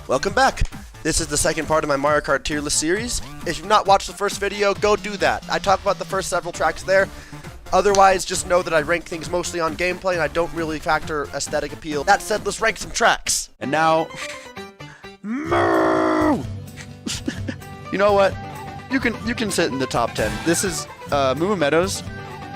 Welcome back! This is the second part of my Mario Kart Tier List series. If you've not watched the first video, go do that. I talk about the first several tracks there. Otherwise, just know that I rank things mostly on gameplay and I don't really factor aesthetic appeal. That said, let's rank some tracks. And now... Moo! You know what? You can sit in the top 10. This is... Moo Moo Meadows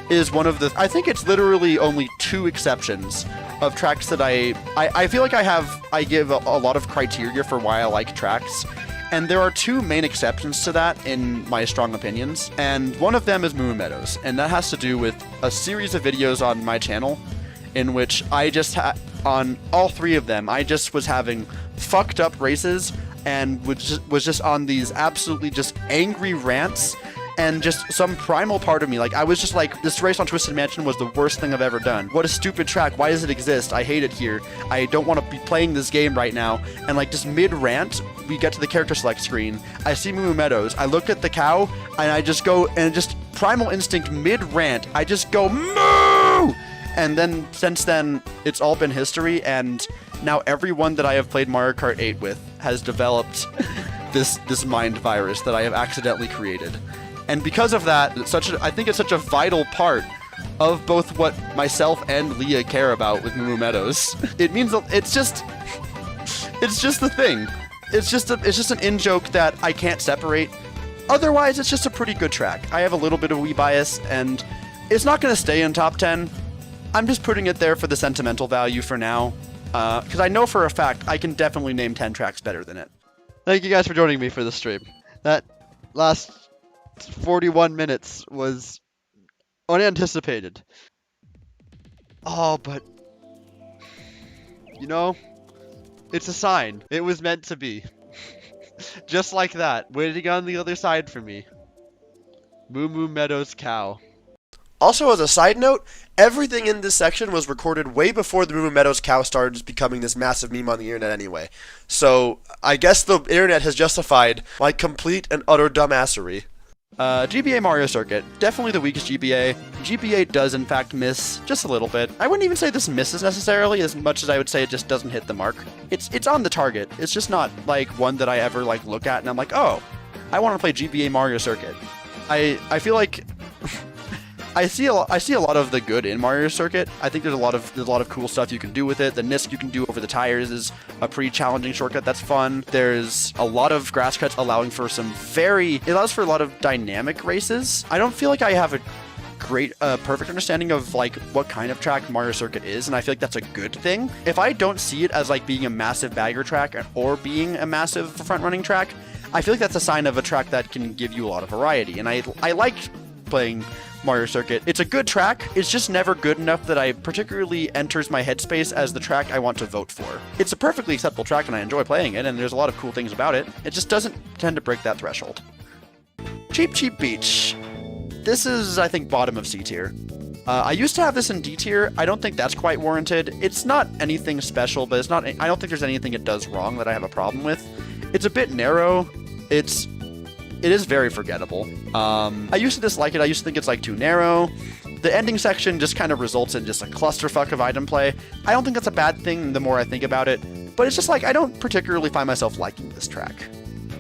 is one of the... I think it's literally only 2 exceptions of tracks that I feel like I give a lot of criteria for why I like tracks, and there are 2 main exceptions to that in my strong opinions, and one of them is Moo Moo Meadows, and that has to do with a series of videos on my channel in which I just on all 3 of them I just was having fucked up races and was just on these absolutely just angry rants. And just some primal part of me, like, I was just like, this race on Twisted Mansion was the worst thing I've ever done. What a stupid track. Why does it exist? I hate it here. I don't want to be playing this game right now. And, like, just mid-rant, we get to the character select screen. I see Moo Moo Meadows. I looked at the cow, and I just go, and just primal instinct mid-rant, I just go, moo! And then, since then, it's all been history, and now everyone that I have played Mario Kart 8 with has developed this mind virus that I have accidentally created. And because of that, I think it's such a vital part of both what myself and Leah care about with Moo Moo Meadows. It means it's just the thing. It's just an in-joke that I can't separate. Otherwise, it's just a pretty good track. I have a little bit of Wii bias, and it's not going to stay in top 10. I'm just putting it there for the sentimental value for now, because I know for a fact I can definitely name 10 tracks better than it. Thank you guys for joining me for this stream. That last 41 minutes was unanticipated. Oh, but you know, it's a sign. It was meant to be. Just like that, waiting on the other side for me. Moo Moo Meadows cow. Also, as a side note, everything in this section was recorded way before the Moo Moo Meadows cow started becoming this massive meme on the internet anyway. So, I guess the internet has justified my complete and utter dumbassery. GBA Mario Circuit, definitely the weakest GBA. GBA does in fact miss just a little bit. I wouldn't even say this misses necessarily as much as I would say it just doesn't hit the mark. It's on the target. It's just not like one that I ever like look at and I'm like, oh, I want to play GBA Mario Circuit. I feel like I see a lot of the good in Mario Circuit. I think there's a lot of cool stuff you can do with it. The NISC you can do over the tires is a pretty challenging shortcut that's fun. There's a lot of grass cuts allowing for it allows for a lot of dynamic races. I don't feel like I have a great perfect understanding of like what kind of track Mario Circuit is, and I feel like that's a good thing. If I don't see it as like being a massive bagger track or being a massive front running track, I feel like that's a sign of a track that can give you a lot of variety, and I like playing Mario Circuit. It's a good track, it's just never good enough that I particularly enters my headspace as the track I want to vote for. It's a perfectly acceptable track and I enjoy playing it, and there's a lot of cool things about it. It just doesn't tend to break that threshold. Cheap Cheap Beach. This is, I think, bottom of C tier. I used to have this in D tier. I don't think that's quite warranted. It's not anything special, but I don't think there's anything it does wrong that I have a problem with. It's a bit narrow. It is very forgettable. I used to dislike it. I used to think it's like too narrow. The ending section just kind of results in just a clusterfuck of item play. I don't think that's a bad thing the more I think about it, but it's just like I don't particularly find myself liking this track.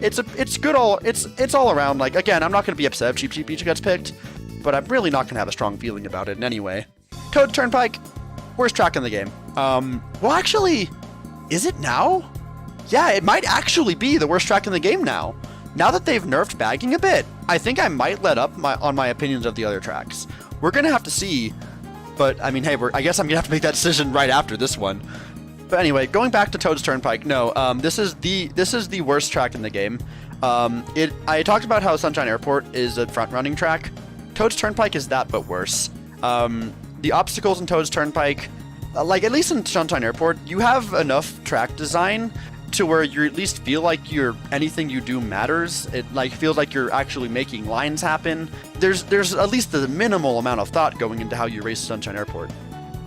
It's good it's all around. Like, again, I'm not going to be upset if Cheap Cheap Beach gets picked, but I'm really not going to have a strong feeling about it in any way. Toad's Turnpike, worst track in the game. Well, actually, is it now? Yeah, it might actually be the worst track in the game now. Now that they've nerfed bagging a bit, I think I might let up on my opinions of the other tracks. We're gonna have to see, but I mean, hey, I guess I'm gonna have to make that decision right after this one. But anyway, going back to Toad's Turnpike, no, this is the worst track in the game. I talked about how Sunshine Airport is a front-running track. Toad's Turnpike is that, but worse. The obstacles in Toad's Turnpike, like at least in Sunshine Airport, you have enough track design to where you at least feel like anything you do matters. It like feels like you're actually making lines happen. There's at least the minimal amount of thought going into how you race Sunshine Airport.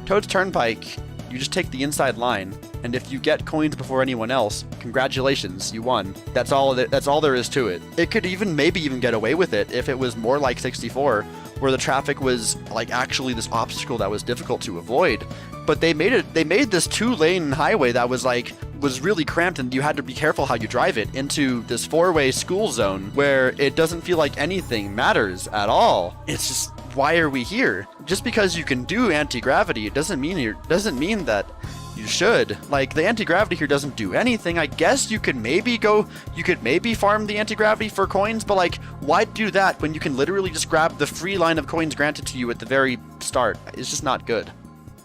Toad's Turnpike, you just take the inside line, and if you get coins before anyone else, congratulations, you won. That's all there is to it. It could maybe even get away with it if it was more like 64, where the traffic was like actually this obstacle that was difficult to avoid. But they made this 2-lane highway that was like was really cramped and you had to be careful how you drive it, into this 4-way school zone where it doesn't feel like anything matters at all. It's just, why are we here? Just because you can do anti-gravity, it doesn't mean that you should. Like, the anti-gravity here doesn't do anything. I guess you could maybe farm the anti-gravity for coins, but like, why do that when you can literally just grab the free line of coins granted to you at the very start? It's just not good.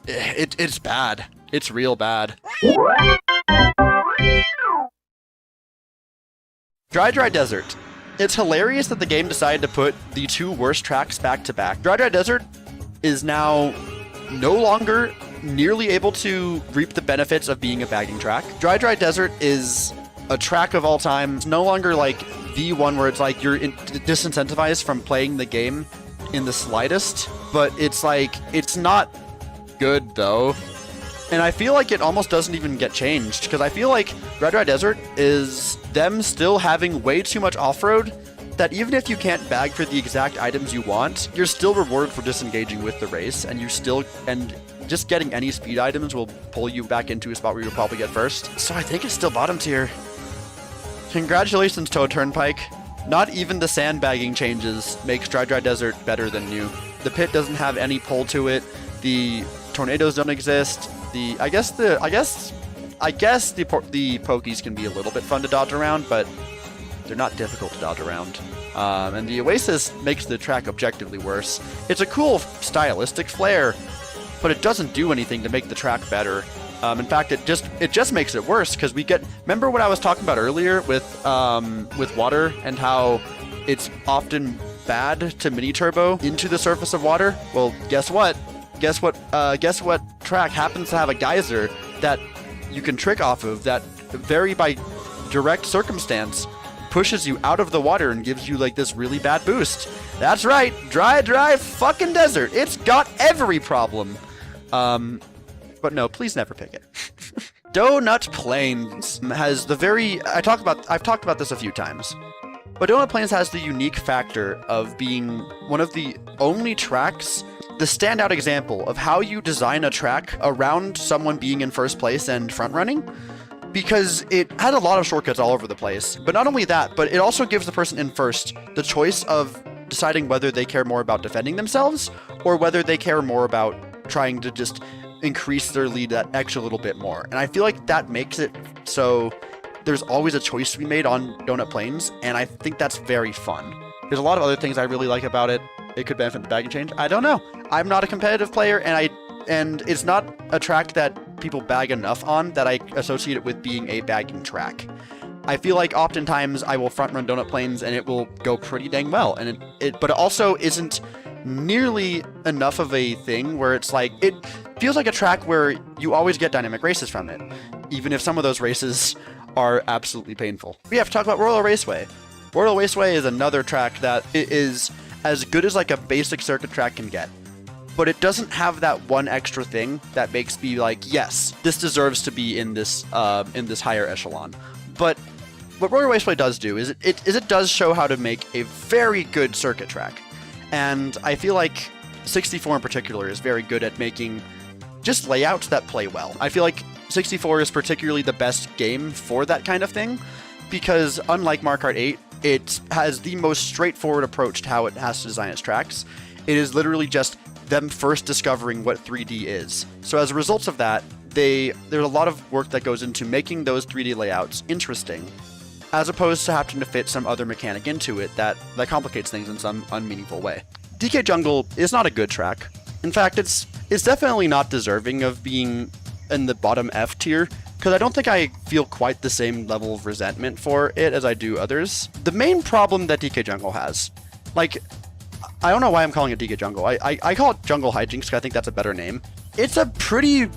It's bad. It's real bad. Dry Dry Desert. It's hilarious that the game decided to put the 2 worst tracks back to back. Dry Dry Desert is now no longer nearly able to reap the benefits of being a bagging track. Dry Dry Desert is a track of all time. It's no longer like the one where it's like you're disincentivized from playing the game in the slightest, but it's like, it's not good though. And I feel like it almost doesn't even get changed, because I feel like Dry Dry Desert is them still having way too much off-road that even if you can't bag for the exact items you want, you're still rewarded for disengaging with the race, and just getting any speed items will pull you back into a spot where you'll probably get first. So I think it's still bottom tier. Congratulations, Toad Turnpike. Not even the sandbagging changes makes Dry Dry Desert better than new. The pit doesn't have any pull to it. The tornadoes don't exist. I guess the pokies can be a little bit fun to dodge around, but they're not difficult to dodge around. And the Oasis makes the track objectively worse. It's a cool stylistic flair, but it doesn't do anything to make the track better. In fact, it just makes it worse, because remember what I was talking about earlier with water and how it's often bad to mini turbo into the surface of water? Well, guess what? Guess what track happens to have a geyser that you can trick off of, that by direct circumstance pushes you out of the water and gives you like this really bad boost? That's right, Dry fucking Desert. It's got every problem. But no, please never pick it. Donut Plains has I've talked about this a few times. But Donut Plains has the unique factor of being one of the only tracks, the standout example of how you design a track around someone being in first place and front running, because it had a lot of shortcuts all over the place. But not only that, but it also gives the person in first the choice of deciding whether they care more about defending themselves or whether they care more about trying to just increase their lead that extra little bit more. And I feel like that makes it so there's always a choice to be made on Donut Plains, and I think that's very fun. There's a lot of other things I really like about it. It could benefit the bagging change. I don't know. I'm not a competitive player, and it's not a track that people bag enough on that I associate it with being a bagging track. I feel like oftentimes I will front run Donut Plains and it will go pretty dang well, and but it also isn't nearly enough of a thing where it's like, it feels like a track where you always get dynamic races from it, even if some of those races are absolutely painful. We have to talk about Royal Raceway. Royal Raceway is another track that is as good as like a basic circuit track can get, but it doesn't have that one extra thing that makes me like, yes, this deserves to be in this higher echelon. But what Royal Raceway does do is it does show how to make a very good circuit track, and I feel like 64 in particular is very good at making just layouts that play well. I feel like 64 is particularly the best game for that kind of thing, because unlike Mario Kart 8, it has the most straightforward approach to how it has to design its tracks. It is literally just them first discovering what 3D is. So as a result of that, there's a lot of work that goes into making those 3D layouts interesting, as opposed to having to fit some other mechanic into it that complicates things in some unmeaningful way. DK Jungle is not a good track. In fact, it's definitely not deserving of being in the bottom F tier, because I don't think I feel quite the same level of resentment for it as I do others. The main problem that DK Jungle has, like, I don't know why I'm calling it DK Jungle. I call it Jungle Hijinks because I think that's a better name. It's a pretty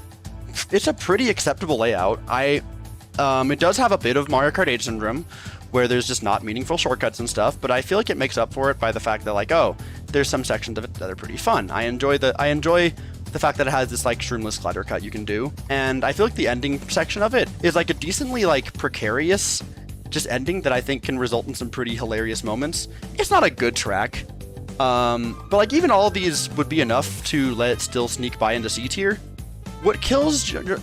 acceptable layout. It does have a bit of Mario Kart 8 syndrome, where there's just not meaningful shortcuts and stuff, but I feel like it makes up for it by the fact that, like, oh, there's some sections of it that are pretty fun. I enjoy the fact that it has this like shroomless glider cut you can do, and I feel like the ending section of it is like a decently like precarious just ending that I think can result in some pretty hilarious moments. It's not a good track, but like even all of these would be enough to let it still sneak by into C tier. What kills Jungle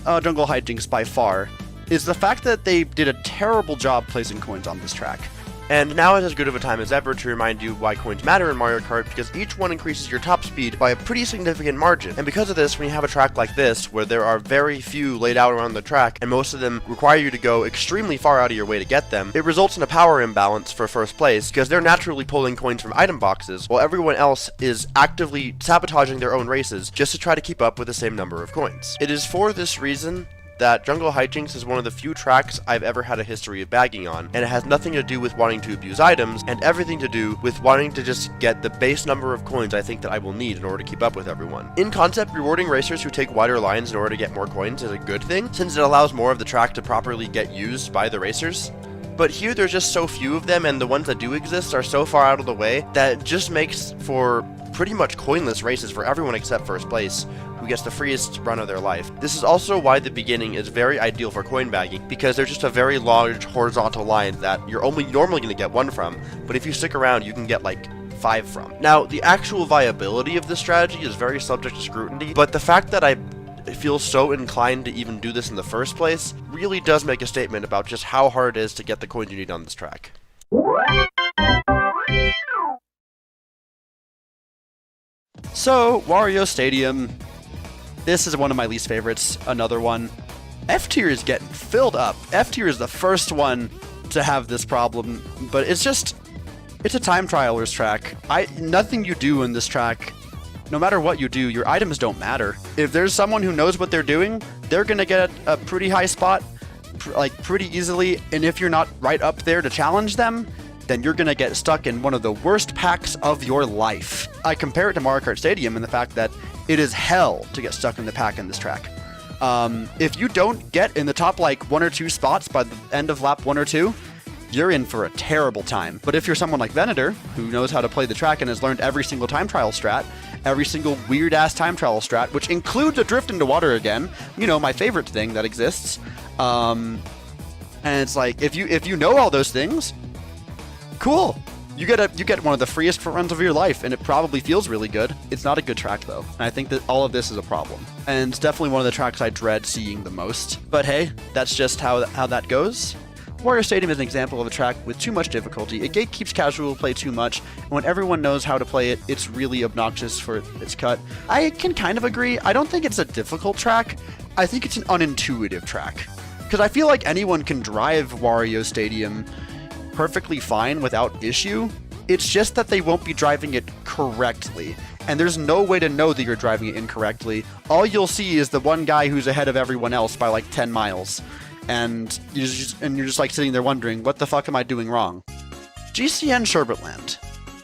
Hijinks by far is the fact that they did a terrible job placing coins on this track. And now is as good of a time as ever to remind you why coins matter in Mario Kart, because each one increases your top speed by a pretty significant margin. And because of this, when you have a track like this, where there are very few laid out around the track, and most of them require you to go extremely far out of your way to get them, it results in a power imbalance for first place, because they're naturally pulling coins from item boxes, while everyone else is actively sabotaging their own races just to try to keep up with the same number of coins. It is for this reason that Jungle Hijinks is one of the few tracks I've ever had a history of bagging on, and it has nothing to do with wanting to abuse items, and everything to do with wanting to just get the base number of coins I think that I will need in order to keep up with everyone. In concept, rewarding racers who take wider lines in order to get more coins is a good thing, since it allows more of the track to properly get used by the racers. But here there's just so few of them, and the ones that do exist are so far out of the way that it just makes for pretty much coinless races for everyone except first place, who gets the freest run of their life. This is also why the beginning is very ideal for coin bagging, because there's just a very large horizontal line that you're only normally going to get one from, but if you stick around you can get like 5 from. Now, the actual viability of this strategy is very subject to scrutiny, but the fact that I feel so inclined to even do this in the first place really does make a statement about just how hard it is to get the coins you need on this track. So, Wario Stadium, this is one of my least favorites, another one. F tier is getting filled up. F tier is the first one to have this problem, but it's a time trialer's track. Nothing you do in this track, no matter what you do, your items don't matter. If there's someone who knows what they're doing, they're gonna get a pretty high spot, pretty easily, and if you're not right up there to challenge them, then you're gonna get stuck in one of the worst packs of your life. I compare it to Mario Kart Stadium in the fact that it is hell to get stuck in the pack in this track. If you don't get in the top like 1 or 2 spots by the end of lap 1 or 2, you're in for a terrible time. But if you're someone like Venator, who knows how to play the track and has learned every single time trial strat, every single weird-ass time trial strat, which includes a drift into water again, you know, my favorite thing that exists, and it's like, if you know all those things, cool. You get one of the freest front runs of your life, and it probably feels really good. It's not a good track, though, and I think that all of this is a problem. And it's definitely one of the tracks I dread seeing the most. But hey, that's just how that goes. Wario Stadium is an example of a track with too much difficulty. It gatekeeps casual play too much, and when everyone knows how to play it, it's really obnoxious for its cut. I can kind of agree. I don't think it's a difficult track. I think it's an unintuitive track. Because I feel like anyone can drive Wario Stadium perfectly fine without issue. It's just that they won't be driving it correctly, and there's no way to know that you're driving it incorrectly. All you'll see is the one guy who's ahead of everyone else by like 10 miles, and you're just like sitting there wondering, what the fuck am I doing wrong? GCN Sherbet Land.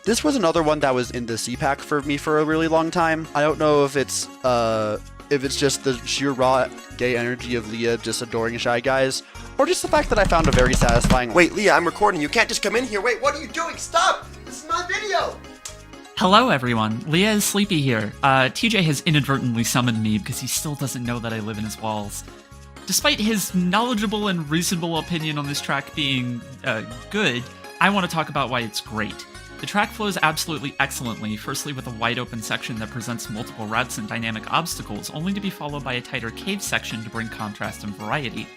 This was another one that was in the C-Pack for me for a really long time. I don't know if it's just the sheer raw gay energy of Leah just adoring Shy Guys, or just the fact that I found a very satisfying... Wait, Leah, I'm recording. You can't just come in here. Wait, what are you doing? Stop! This is my video! Hello, everyone. Leah is sleepy here. TJ has inadvertently summoned me because he still doesn't know that I live in his walls. Despite his knowledgeable and reasonable opinion on this track being good, I want to talk about why it's great. The track flows absolutely excellently, firstly with a wide open section that presents multiple routes and dynamic obstacles, only to be followed by a tighter cave section to bring contrast and variety.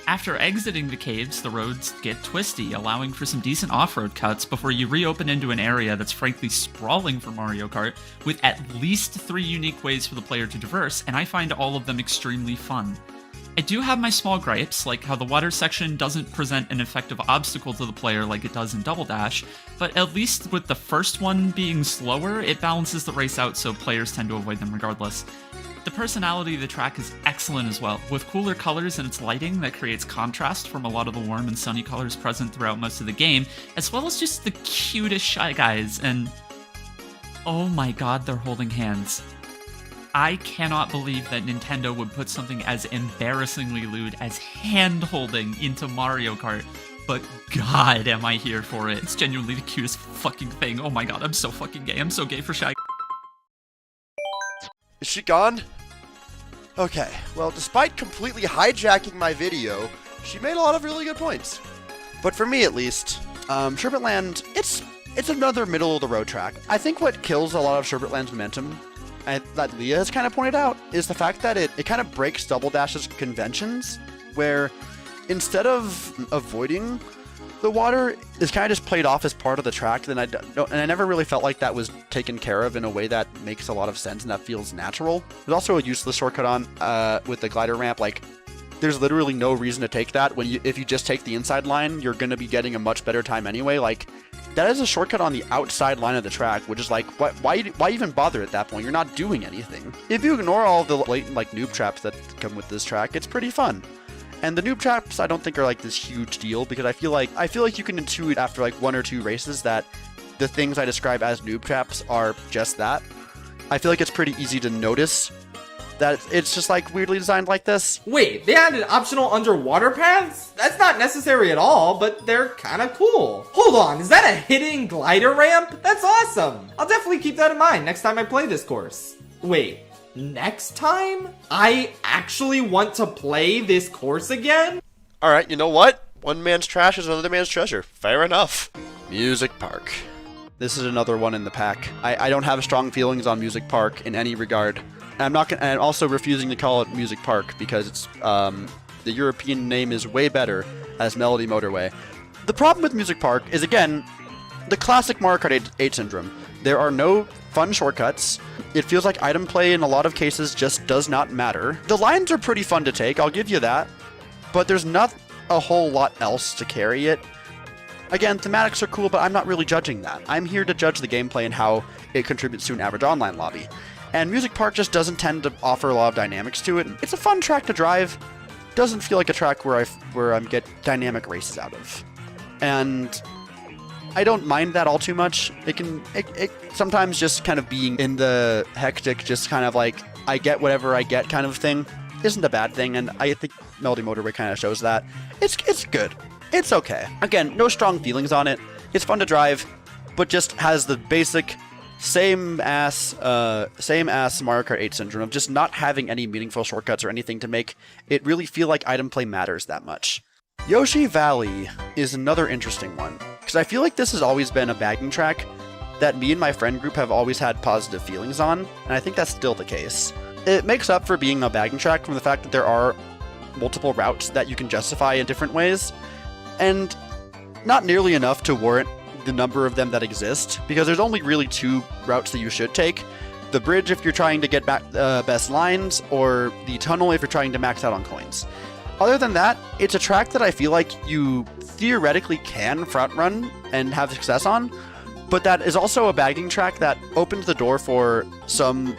After exiting the caves, the roads get twisty, allowing for some decent off-road cuts before you reopen into an area that's frankly sprawling for Mario Kart, with at least 3 unique ways for the player to traverse, and I find all of them extremely fun. I do have my small gripes, like how the water section doesn't present an effective obstacle to the player like it does in Double Dash, but at least with the first one being slower, it balances the race out so players tend to avoid them regardless. The personality of the track is excellent as well, with cooler colors in its lighting that creates contrast from a lot of the warm and sunny colors present throughout most of the game, as well as just the cutest Shy Guys, and oh my god, they're holding hands. I cannot believe that Nintendo would put something as embarrassingly lewd as hand-holding into Mario Kart, but god am I here for it. It's genuinely the cutest fucking thing. Oh my god, I'm so fucking gay. I'm so gay for Shy. Is she gone? Okay, well, despite completely hijacking my video, she made a lot of really good points. But for me, at least, Sherbet Land, it's another middle-of-the-road track. I think what kills a lot of Sherbet Land's momentum, that Leah has kind of pointed out, is the fact that it kind of breaks Double Dash's conventions, where instead of avoiding the water, is kind of just played off as part of the track. Then and I never really felt like that was taken care of in a way that makes a lot of sense and that feels natural. There's also a useless shortcut on with the glider ramp. Like, there's literally no reason to take that. If you just take the inside line, you're going to be getting a much better time anyway. Like, that is a shortcut on the outside line of the track, which is like, why even bother at that point? You're not doing anything. If you ignore all the blatant like noob traps that come with this track, it's pretty fun. And the noob traps I don't think are like this huge deal, because I feel like you can intuit after like 1 or 2 races that the things I describe as noob traps are just that. I feel like it's pretty easy to notice that it's just like weirdly designed like this. Wait, they added optional underwater paths? That's not necessary at all, but they're kind of cool. Hold on, is that a hidden glider ramp? That's awesome. I'll definitely keep that in mind next time I play this course. Wait, next time? I actually want to play this course again? Alright, you know what? One man's trash is another man's treasure. Fair enough. Music Park. This is another one in the pack. I don't have strong feelings on Music Park in any regard. And I'm also refusing to call it Music Park because it's the European name is way better as Melody Motorway. The problem with Music Park is, again, the classic Mario Kart 8 syndrome. There are no fun shortcuts. It feels like item play in a lot of cases just does not matter. The lines are pretty fun to take, I'll give you that, but there's not a whole lot else to carry it. Again, thematics are cool, but I'm not really judging that. I'm here to judge the gameplay and how it contributes to an average online lobby. And Music Park just doesn't tend to offer a lot of dynamics to it. It's a fun track to drive. Doesn't feel like a track where I get dynamic races out of. And I don't mind that all too much. It sometimes just kind of being in the hectic, just kind of like, I get whatever I get kind of thing isn't a bad thing, and I think Melody Motorway kind of shows that. It's good. It's okay. Again, no strong feelings on it. It's fun to drive, but just has the basic same ass Mario Kart 8 syndrome of just not having any meaningful shortcuts or anything to make it really feel like item play matters that much. Yoshi Valley is another interesting one, because I feel like this has always been a bagging track that me and my friend group have always had positive feelings on, and I think that's still the case. It makes up for being a bagging track from the fact that there are multiple routes that you can justify in different ways, and not nearly enough to warrant the number of them that exist, because there's only really 2 routes that you should take. The bridge if you're trying to get back best lines, or the tunnel if you're trying to max out on coins. Other than that, it's a track that I feel like you theoretically can front run and have success on, but that is also a bagging track that opens the door for some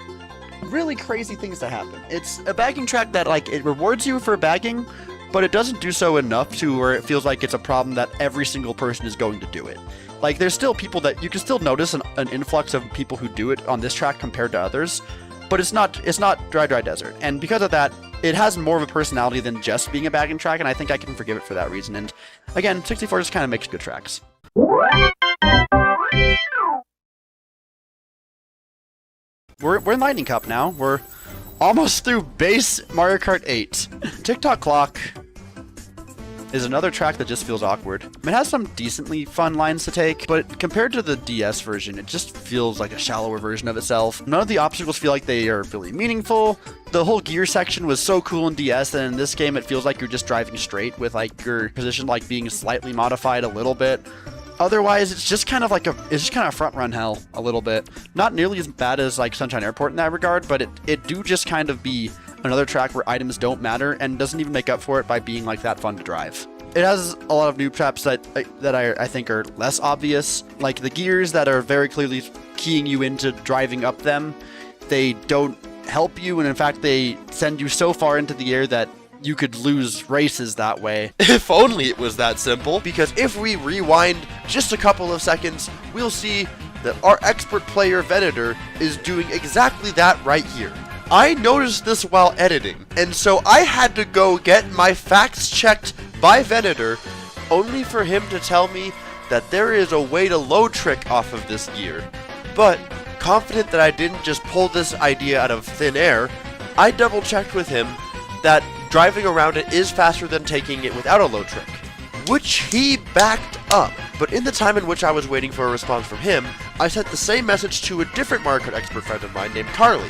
really crazy things to happen. It's a bagging track that, like, it rewards you for bagging, but it doesn't do so enough to where it feels like it's a problem that every single person is going to do it. Like, there's still people that you can still notice an influx of people who do it on this track compared to others, but it's not Dry Dry Desert. And because of that, it has more of a personality than just being a bagging track, and I think I can forgive it for that reason. And again, 64 just kind of makes good tracks. We're in Lightning Cup now. We're almost through base Mario Kart 8. Tick-Tock Clock is another track that just feels awkward. It has some decently fun lines to take, but compared to the DS version, it just feels like a shallower version of itself. None of the obstacles feel like they are really meaningful. The whole gear section was so cool in DS, and in this game it feels like you're just driving straight with like your position like being slightly modified a little bit. Otherwise, it's just kind of front run hell a little bit. Not nearly as bad as like Sunshine Airport in that regard, but it do just kind of be another track where items don't matter and doesn't even make up for it by being like that fun to drive. It has a lot of noob traps that I think are less obvious, like the gears that are very clearly keying you into driving up them. They don't help you, and in fact they send you so far into the air that you could lose races that way. If only it was that simple, because if we rewind just a couple of seconds, we'll see that our expert player Venator is doing exactly that right here. I noticed this while editing, and so I had to go get my facts checked by Venator, only for him to tell me that there is a way to low trick off of this gear. But, confident that I didn't just pull this idea out of thin air, I double checked with him that driving around it is faster than taking it without a low trick, which he backed up. But in the time in which I was waiting for a response from him, I sent the same message to a different Mario Kart expert friend of mine named Carly.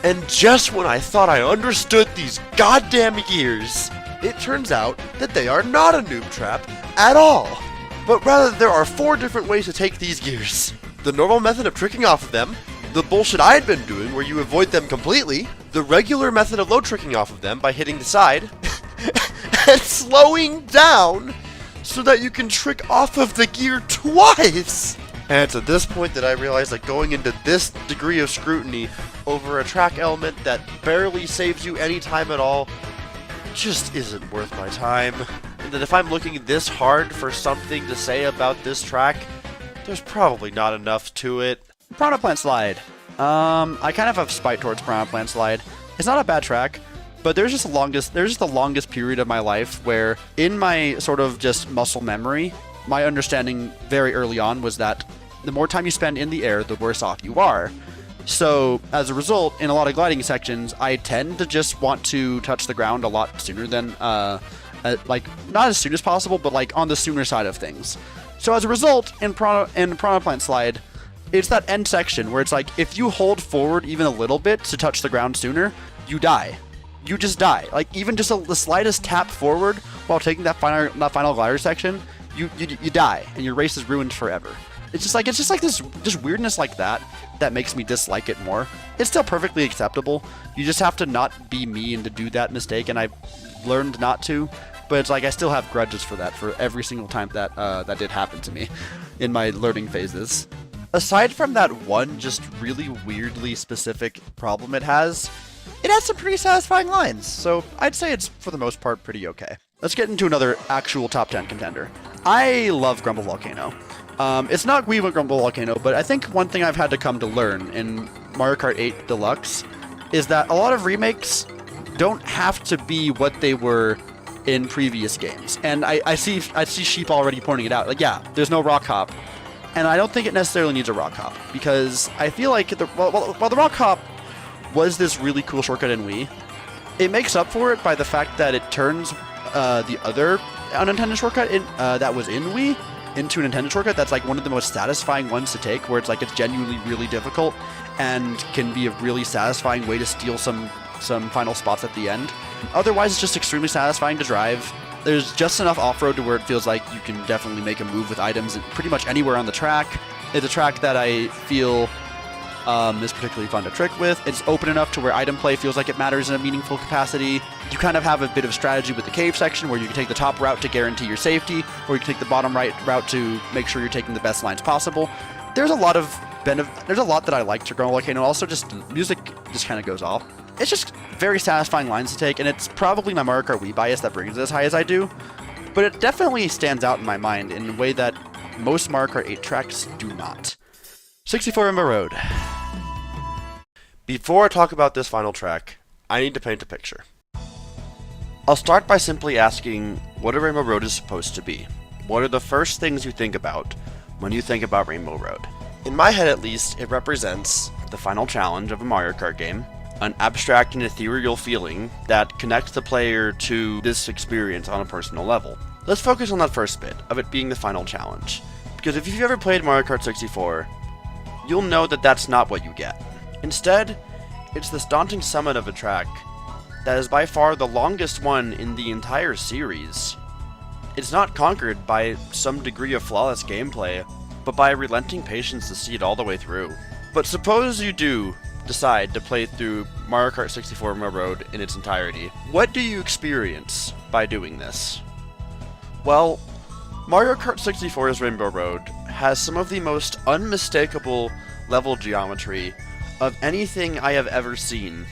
And just when I thought I understood these goddamn gears, it turns out that they are not a noob trap at all. But rather, there are 4 different ways to take these gears. The normal method of tricking off of them, the bullshit I had been doing where you avoid them completely, the regular method of low tricking off of them by hitting the side, and slowing down so that you can trick off of the gear twice. And it's at this point that I realized that going into this degree of scrutiny over a track element that barely saves you any time at all just isn't worth my time. And that if I'm looking this hard for something to say about this track, there's probably not enough to it. Piranha Plant Slide. I kind of have spite towards Piranha Plant Slide. It's not a bad track, but there's just the longest period of my life where, in my sort of just muscle memory, my understanding very early on was that the more time you spend in the air, the worse off you are. So, as a result, in a lot of gliding sections, I tend to just want to touch the ground a lot sooner than, like, not as soon as possible, but like on the sooner side of things. So as a result, in Piranha Plant Slide, it's that end section where it's like, if you hold forward even a little bit to touch the ground sooner, you die. You just die. Like, even just the slightest tap forward while taking that final glider section, you die, and your race is ruined forever. It's just like this just weirdness like that makes me dislike it more. It's still perfectly acceptable. You just have to not be me and to do that mistake, and I've learned not to. But it's like I still have grudges for that, for every single time that that did happen to me in my learning phases. Aside from that one just really weirdly specific problem it has some pretty satisfying lines. So I'd say it's, for the most part, pretty okay. Let's get into another actual top 10 contender. I love Grumble Volcano. It's not Wii Moo Grumble Volcano, but I think one thing I've had to come to learn in Mario Kart 8 Deluxe is that a lot of remakes don't have to be what they were in previous games. And I see Sheep already pointing it out. Like, yeah, there's no rock hop. And I don't think it necessarily needs a rock hop, because I feel like while the rock hop was this really cool shortcut in Wii, it makes up for it by the fact that it turns the other unintended shortcut that was in Wii into an intended shortcut that's like one of the most satisfying ones to take, where it's like it's genuinely really difficult and can be a really satisfying way to steal some final spots at the end. Otherwise, it's just extremely satisfying to drive. There's just enough off-road to where it feels like you can definitely make a move with items pretty much anywhere on the track. It's a track that I feel is particularly fun to trick with. It's open enough to where item play feels like it matters in a meaningful capacity. You kind of have a bit of strategy with the cave section where you can take the top route to guarantee your safety, or you can take the bottom right route to make sure you're taking the best lines possible. There's a lot that I like to Grumble Volcano. Also, just music just kind of goes off. It's just very satisfying lines to take, and it's probably my Mario Kart Wii bias that brings it as high as I do, but it definitely stands out in my mind in a way that most Mario Kart 8 tracks do not. 64 Rainbow Road. Before I talk about this final track, I need to paint a picture. I'll start by simply asking what a Rainbow Road is supposed to be. What are the first things you think about when you think about Rainbow Road? In my head at least, it represents the final challenge of a Mario Kart game, an abstract and ethereal feeling that connects the player to this experience on a personal level. Let's focus on that first bit, of it being the final challenge. Because if you've ever played Mario Kart 64, you'll know that that's not what you get. Instead, it's this daunting summit of a track that is by far the longest one in the entire series. It's not conquered by some degree of flawless gameplay, but by relenting patience to see it all the way through. But suppose you do decide to play through Mario Kart 64 Rainbow Road in its entirety. What do you experience by doing this? Well, Mario Kart 64's Rainbow Road has some of the most unmistakable level geometry of anything I have ever seen.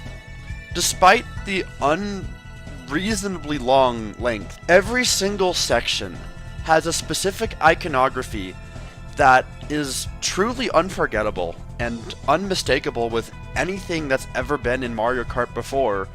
Despite the unreasonably long length, every single section has a specific iconography that is truly unforgettable and unmistakable with anything that's ever been in Mario Kart before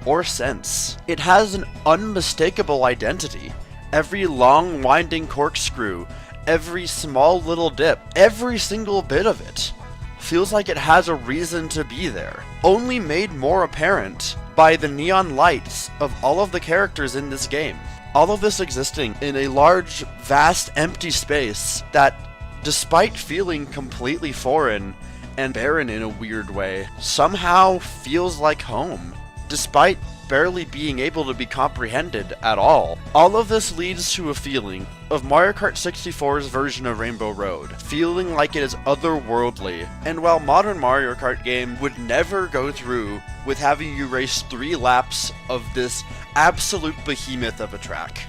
or since. It has an unmistakable identity. Every long winding corkscrew, every small little dip, every single bit of it feels like it has a reason to be there, only made more apparent by the neon lights of all of the characters in this game. All of this existing in a large, vast, empty space that, despite feeling completely foreign and barren in a weird way, somehow feels like home. Despite barely being able to be comprehended at all. All of this leads to a feeling of Mario Kart 64's version of Rainbow Road, feeling like it is otherworldly. And while modern Mario Kart game would never go through with having you race 3 laps of this absolute behemoth of a track,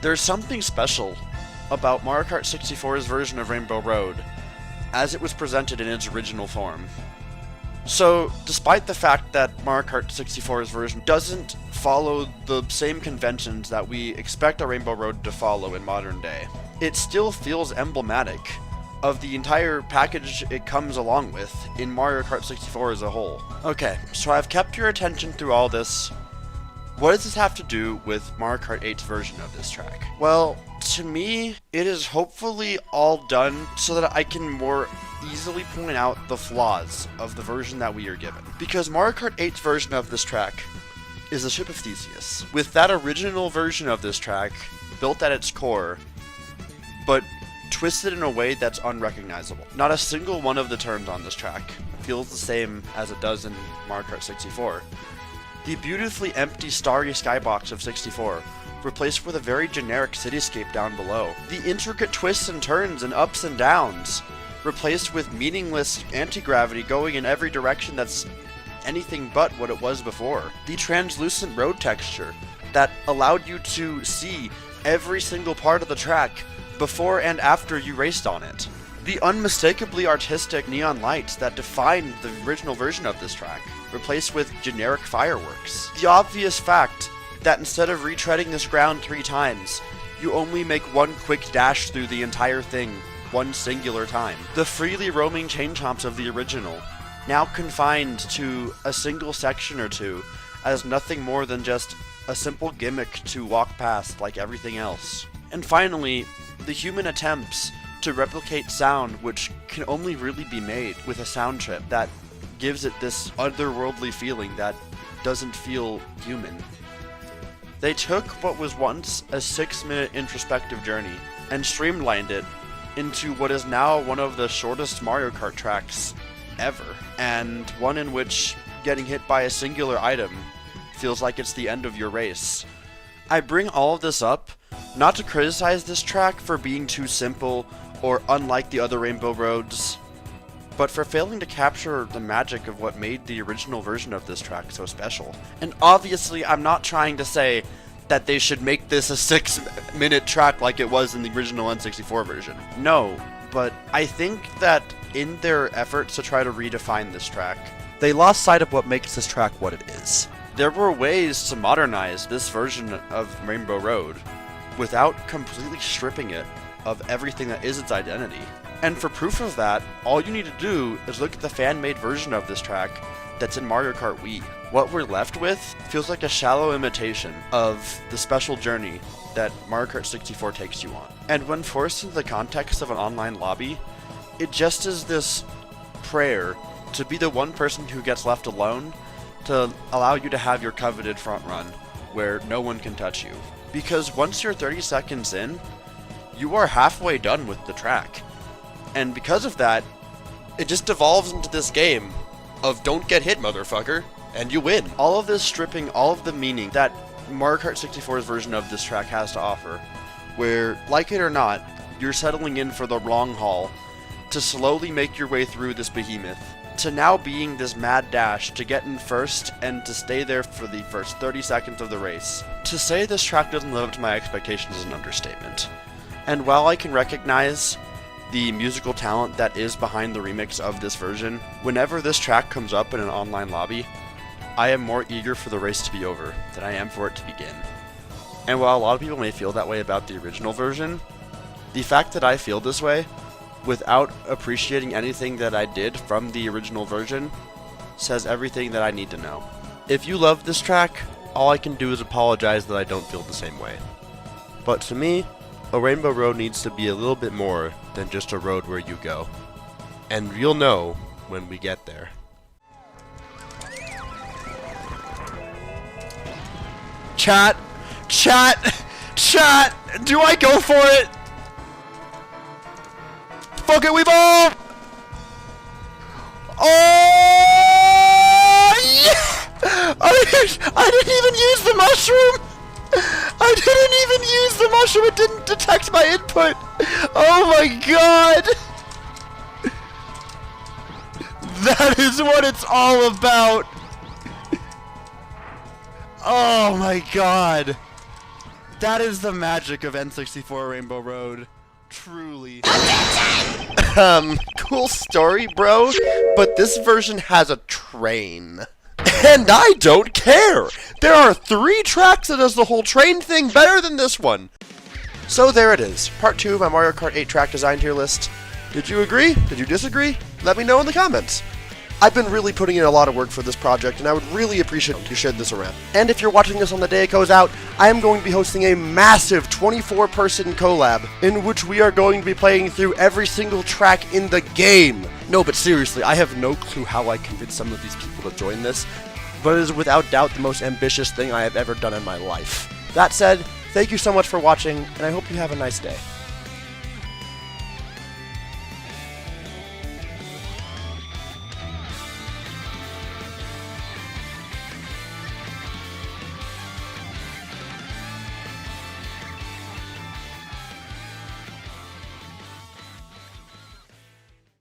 there's something special about Mario Kart 64's version of Rainbow Road as it was presented in its original form. So, despite the fact that Mario Kart 64's version doesn't follow the same conventions that we expect a Rainbow Road to follow in modern day, it still feels emblematic of the entire package it comes along with in Mario Kart 64 as a whole. Okay, so I've kept your attention through all this. What does this have to do with Mario Kart 8's version of this track? Well, to me, it is hopefully all done so that I can more easily point out the flaws of the version that we are given. Because Mario Kart 8's version of this track is the Ship of Theseus, with that original version of this track built at its core, but twisted in a way that's unrecognizable. Not a single one of the turns on this track feels the same as it does in Mario Kart 64. The beautifully empty starry skybox of 64 replaced with a very generic cityscape down below. The intricate twists and turns and ups and downs replaced with meaningless anti-gravity going in every direction that's anything but what it was before. The translucent road texture that allowed you to see every single part of the track before and after you raced on it. The unmistakably artistic neon lights that defined the original version of this track, replaced with generic fireworks. The obvious fact that instead of retreading this ground 3 times, you only make one quick dash through the entire thing one singular time. The freely roaming chain chomps of the original, now confined to a single section or two, as nothing more than just a simple gimmick to walk past like everything else. And finally, the human attempts to replicate sound which can only really be made with a sound chip that gives it this otherworldly feeling that doesn't feel human. They took what was once a 6-minute introspective journey and streamlined it into what is now one of the shortest Mario Kart tracks ever, and one in which getting hit by a singular item feels like it's the end of your race. I bring all of this up not to criticize this track for being too simple or unlike the other Rainbow Roads, but for failing to capture the magic of what made the original version of this track so special. And obviously, I'm not trying to say that they should make this a 6-minute track like it was in the original N64 version. No, but I think that in their efforts to try to redefine this track, they lost sight of what makes this track what it is. There were ways to modernize this version of Rainbow Road without completely stripping it of everything that is its identity. And for proof of that, all you need to do is look at the fan-made version of this track that's in Mario Kart Wii. What we're left with feels like a shallow imitation of the special journey that Mario Kart 64 takes you on. And when forced into the context of an online lobby, it just is this prayer to be the one person who gets left alone to allow you to have your coveted front run where no one can touch you. Because once you're 30 seconds in, you are halfway done with the track. And because of that, it just devolves into this game of don't get hit, motherfucker, and you win. All of this stripping all of the meaning that Mario Kart 64's version of this track has to offer, where, like it or not, you're settling in for the long haul to slowly make your way through this behemoth, to now being this mad dash to get in first and to stay there for the first 30 seconds of the race. To say this track doesn't live up to my expectations is an understatement. And while I can recognize the musical talent that is behind the remix of this version, whenever this track comes up in an online lobby, I am more eager for the race to be over than I am for it to begin. And while a lot of people may feel that way about the original version, the fact that I feel this way, without appreciating anything that I did from the original version, says everything that I need to know. If you love this track, all I can do is apologize that I don't feel the same way. But to me, a Rainbow Road needs to be a little bit more than just a road where you go. And you'll know when we get there. Chat! Do I go for it? Fuck it, we ball! Oh! Yeah! I didn't even use the mushroom! I didn't even use the mushroom! It didn't detect my input! Oh my god! That is what it's all about! Oh my god! That is the magic of N64 Rainbow Road. Truly. Cool story, bro, but this version has a train. And I don't care! There are 3 tracks that does the whole train thing better than this one. So there it is, part 2 of my Mario Kart 8 track design tier list. Did you agree? Did you disagree? Let me know in the comments. I've been really putting in a lot of work for this project, and I would really appreciate if you shared this around. And if you're watching this on the day it goes out, I am going to be hosting a massive 24-person collab, in which we are going to be playing through every single track in the game. No, but seriously, I have no clue how I convinced some of these people to join this, but it is without doubt the most ambitious thing I have ever done in my life. That said, thank you so much for watching, and I hope you have a nice day.